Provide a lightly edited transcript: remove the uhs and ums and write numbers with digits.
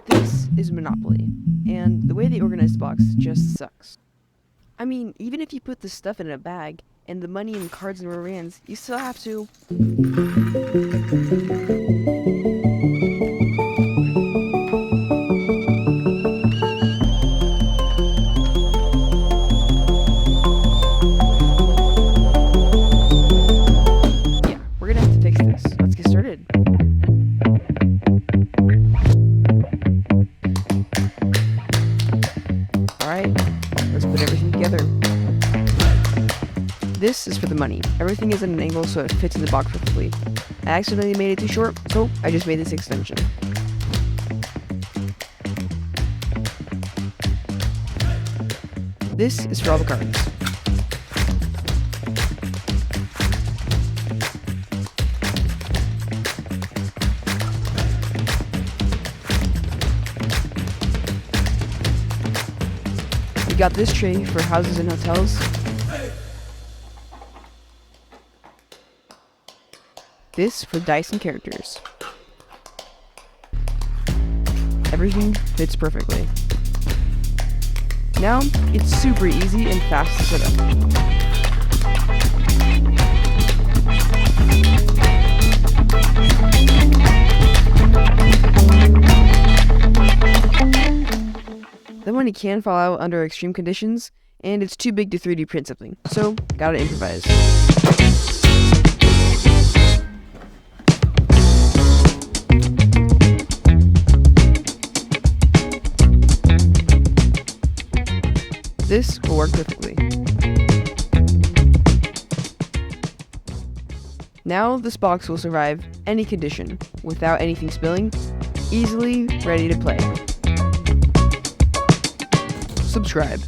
This is Monopoly, and the way they organize the box just sucks. I mean, even if you put the stuff in a bag, and the money and cards and rubber bands, you still have to... Yeah, we're gonna have to fix this. Let's get started. Alright, let's put everything together. This is for the money. Everything is at an angle so it fits in the box perfectly. I accidentally made it too short, so I just made this extension. This is for all the cards. We got this tray for houses and hotels. This for dice and characters. Everything fits perfectly. Now, it's super easy and fast to set up. The money can fall out under extreme conditions, and it's too big to 3D print something, so gotta improvise. This will work perfectly. Now this box will survive any condition without anything spilling, easily ready to play. Subscribe.